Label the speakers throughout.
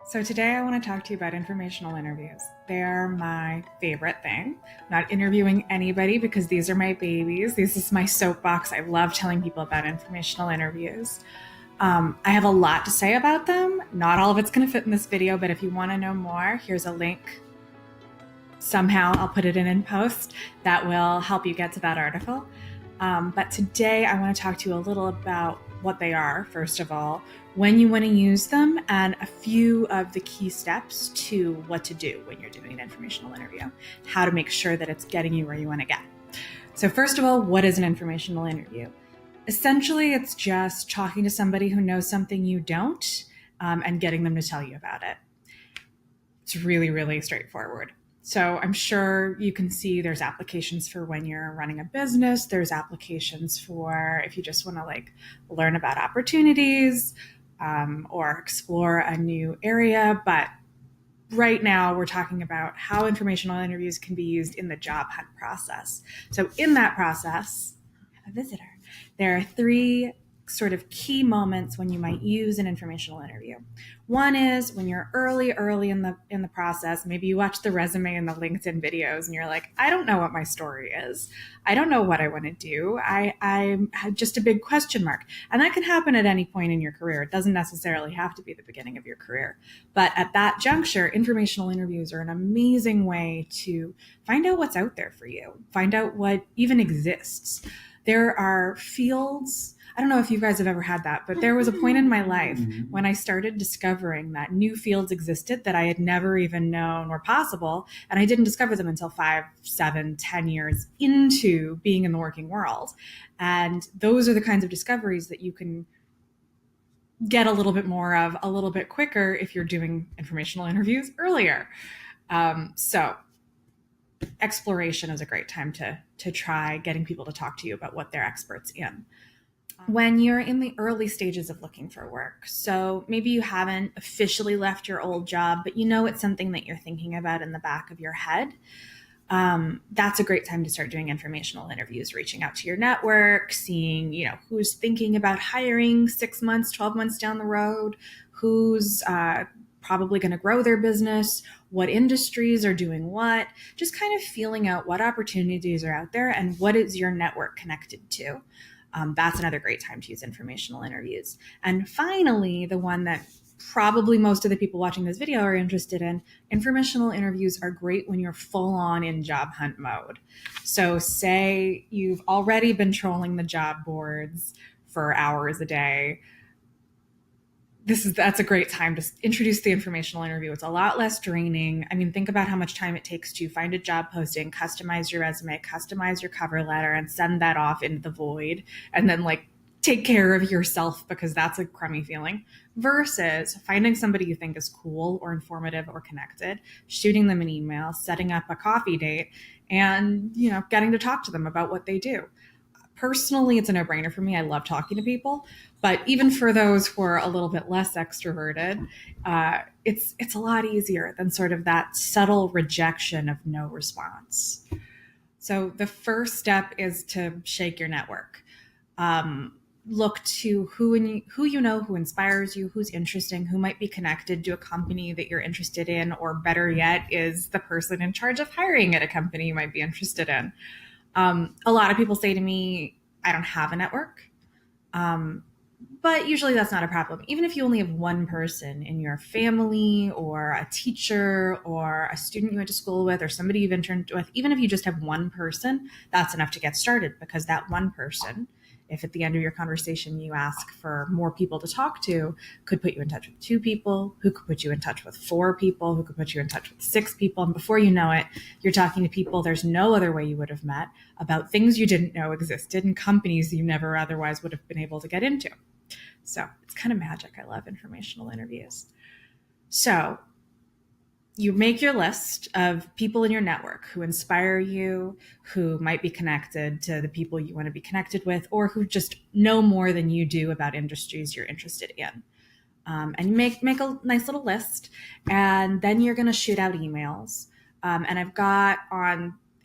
Speaker 1: So today I want to talk to you about informational interviews. They're my favorite thing. I'm not interviewing anybody because these are my babies. This is my soapbox. I love telling people about informational interviews. I have a lot to say about them. Not all of it's going to fit in this video, but if you want to know more, here's a link. Somehow I'll put it in post that will help you get to that article. But today I want to talk to you a little about what they are, first of all, when you want to use them, and a few of the key steps to what to do when you're doing an informational interview, how to make sure that it's getting you where you want to get. So first of all, what is an informational interview? Essentially, it's just talking to somebody who knows something you don't, and getting them to tell you about it. It's really, really straightforward. So I'm sure you can see there's applications for when you're running a business. There's applications for if you just want to learn about opportunities or explore a new area. But right now we're talking about how informational interviews can be used in the job hunt process. So in that process, I have a visitor. There are three sort of key moments when you might use an informational interview. One is when you're early in the process. Maybe you watch the resume and the LinkedIn videos and you're like, I don't know what my story is. I don't know what I want to do. I had just a big question mark. And that can happen at any point in your career. It doesn't necessarily have to be the beginning of your career. But at that juncture, informational interviews are an amazing way to find out what's out there for you, find out what even exists. There are fields. I don't know if you guys have ever had that, but there was a point in my life when I started discovering that new fields existed that I had never even known were possible. And I didn't discover them until 5, 7, 10 years into being in the working world. And those are the kinds of discoveries that you can get a little bit more of a little bit quicker if you're doing informational interviews earlier. So exploration is a great time to try getting people to talk to you about what they're experts in. When you're in the early stages of looking for work, so maybe you haven't officially left your old job, but you know it's something that you're thinking about in the back of your head, that's a great time to start doing informational interviews, reaching out to your network, seeing who's thinking about hiring 6 months, 12 months down the road, who's probably going to grow their business, what industries are doing what, just kind of feeling out what opportunities are out there and what is your network connected to. That's another great time to use informational interviews. And finally, the one that probably most of the people watching this video are interested in, informational interviews are great when you're full on in job hunt mode. So say you've already been trolling the job boards for hours a day. That's a great time to introduce the informational interview. It's a lot less draining. I mean, think about how much time it takes to find a job posting, customize your resume, customize your cover letter, and send that off into the void, and then take care of yourself, because that's a crummy feeling, versus finding somebody you think is cool or informative or connected, shooting them an email, setting up a coffee date, and getting to talk to them about what they do. Personally, it's a no-brainer for me. I love talking to people, but even for those who are a little bit less extroverted, it's a lot easier than sort of that subtle rejection of no response. So the first step is to shake your network. Look to who who inspires you, who's interesting, who might be connected to a company that you're interested in, or better yet, is the person in charge of hiring at a company you might be interested in. A lot of people say to me, I don't have a network. But usually that's not a problem. Even if you only have one person in your family, or a teacher, or a student you went to school with, or somebody you've interned with, even if you just have one person, that's enough to get started, because that one person, if at the end of your conversation you ask for more people to talk to, could put you in touch with 2 people, who could put you in touch with 4 people, who could put you in touch with 6 people. And before you know it, you're talking to people there's no other way you would have met, about things you didn't know existed, and companies you never otherwise would have been able to get into. So it's kind of magic. I love informational interviews. So you make your list of people in your network who inspire you, who might be connected to the people you want to be connected with, or who just know more than you do about industries you're interested in. And make a nice little list, and then you're going to shoot out emails. And I've got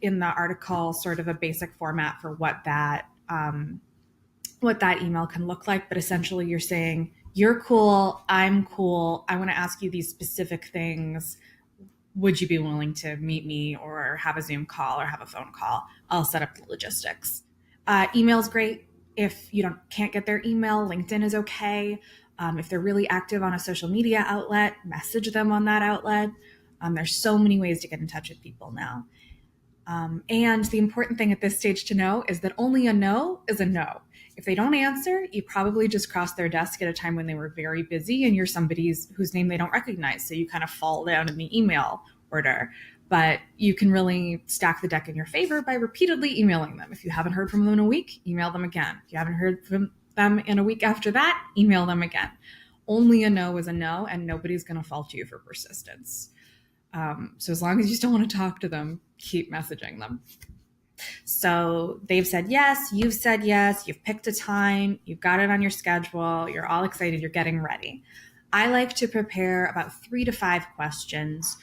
Speaker 1: in the article sort of a basic format for what that email can look like. But essentially, you're saying, You're cool. I'm cool. I want to ask you these specific things. Would you be willing to meet me or have a Zoom call or have a phone call? I'll set up the logistics. Email's great. If you can't get their email, LinkedIn is okay. If they're really active on a social media outlet, message them on that outlet. There's so many ways to get in touch with people now. And the important thing at this stage to know is that only a no is a no. If they don't answer, you probably just crossed their desk at a time when they were very busy and you're somebody's whose name they don't recognize. So you kind of fall down in the email order. But you can really stack the deck in your favor by repeatedly emailing them. If you haven't heard from them in a week, email them again. If you haven't heard from them in a week after that, email them again. Only a no is a no, and nobody's going to fault you for persistence. So as long as you still want to talk to them, keep messaging them. So they've said yes, you've said yes, you've picked a time, you've got it on your schedule, you're all excited, you're getting ready. I like to prepare about 3 to 5 questions,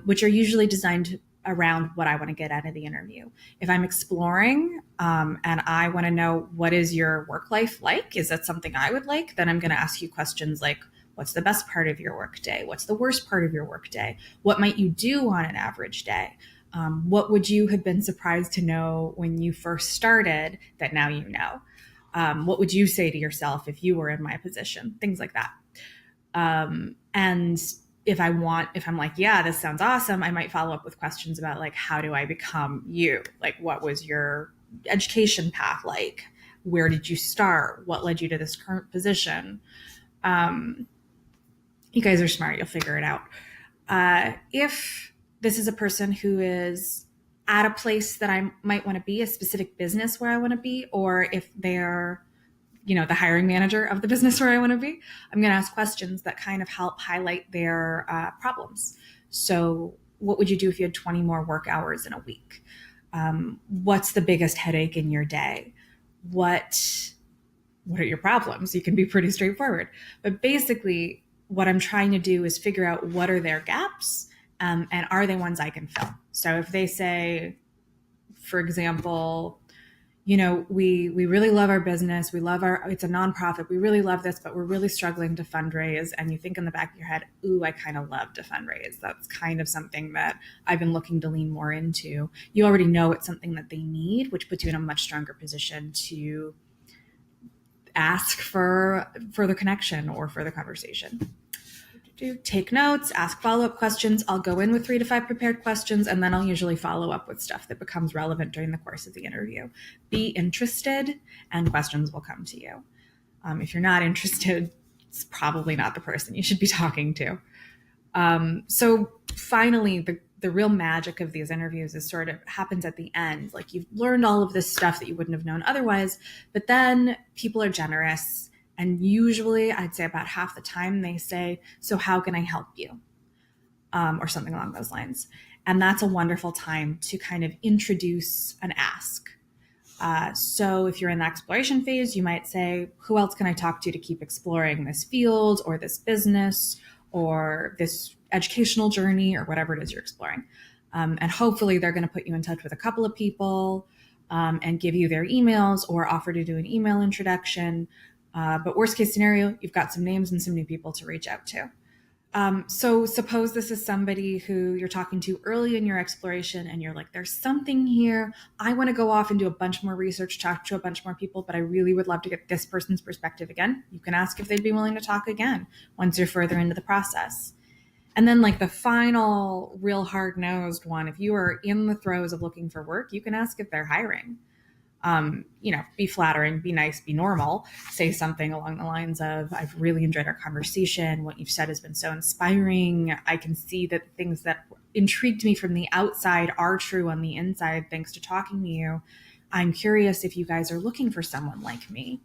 Speaker 1: which are usually designed around what I want to get out of the interview. If I'm exploring and I want to know what is your work life like, is that something I would like, then I'm going to ask you questions like, what's the best part of your work day? What's the worst part of your work day? What might you do on an average day? What would you have been surprised to know when you first started that now you know? What would you say to yourself if you were in my position? Things like that. And if I'm like, yeah, this sounds awesome, I might follow up with questions about like, how do I become you? Like, what was your education path like? Where did you start? What led you to this current position? You guys are smart. You'll figure it out. If this is a person who is at a place that I might want to be, a specific business where I want to be, or if they're, the hiring manager of the business where I want to be, I'm going to ask questions that kind of help highlight their problems. So what would you do if you had 20 more work hours in a week? What's the biggest headache in your day? What are your problems? You can be pretty straightforward. But basically, what I'm trying to do is figure out what are their gaps and are they ones I can fill? So if they say, for example, we really love our business. It's a nonprofit. We really love this, but we're really struggling to fundraise. And you think in the back of your head, ooh, I kind of love to fundraise. That's kind of something that I've been looking to lean more into. You already know it's something that they need, which puts you in a much stronger position to ask for further connection or further conversation. Take notes, ask follow-up questions. I'll go in with 3 to 5 prepared questions, and then I'll usually follow up with stuff that becomes relevant during the course of the interview. Be interested, and questions will come to you. If you're not interested, it's probably not the person you should be talking to. So finally, the real magic of these interviews is sort of happens at the end. Like, you've learned all of this stuff that you wouldn't have known otherwise, but then people are generous. And usually I'd say about half the time they say, so how can I help you? Or something along those lines. And that's a wonderful time to kind of introduce an ask. So if you're in the exploration phase, you might say, who else can I talk to keep exploring this field or this business or this educational journey or whatever it is you're exploring? And hopefully they're going to put you in touch with a couple of people and give you their emails or offer to do an email introduction. But worst case scenario, you've got some names and some new people to reach out to. So suppose this is somebody who you're talking to early in your exploration and you're like, there's something here. I want to go off and do a bunch more research, talk to a bunch more people, but I really would love to get this person's perspective again. You can ask if they'd be willing to talk again once you're further into the process. And then like the final real hard-nosed one, if you are in the throes of looking for work, you can ask if they're hiring. Be flattering, be nice, be normal, say something along the lines of, I've really enjoyed our conversation. What you've said has been so inspiring. I can see that things that intrigued me from the outside are true on the inside, thanks to talking to you. I'm curious if you guys are looking for someone like me.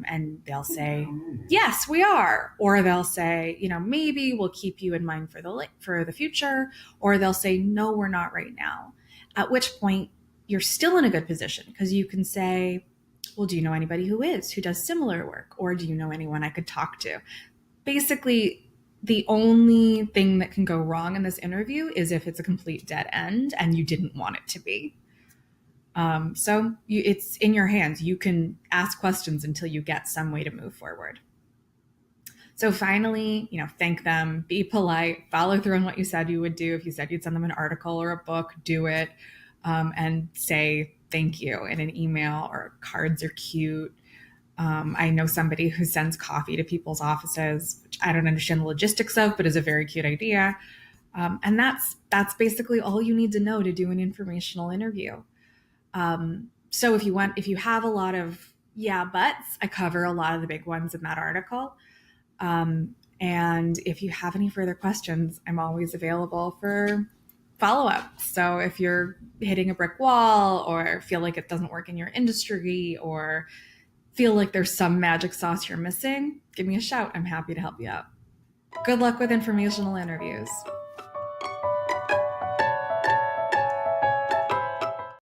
Speaker 1: And they'll say, yes, we are. Or they'll say, maybe we'll keep you in mind for the future. Or they'll say, no, we're not right now. At which point, you're still in a good position because you can say, well, do you know anybody who does similar work? Or do you know anyone I could talk to? Basically, the only thing that can go wrong in this interview is if it's a complete dead end and you didn't want it to be. It's in your hands. You can ask questions until you get some way to move forward. So finally, thank them, be polite, follow through on what you said you would do. If you said you'd send them an article or a book, do it, and say thank you in an email, or cards are cute. I know somebody who sends coffee to people's offices, which I don't understand the logistics of, but is a very cute idea. And that's basically all you need to know to do an informational interview. So if you have a lot of yeah buts, I cover a lot of the big ones in that article. And if you have any further questions, I'm always available for follow up. So if you're hitting a brick wall, or feel like it doesn't work in your industry, or feel like there's some magic sauce you're missing, give me a shout. I'm happy to help you out. Good luck with informational interviews.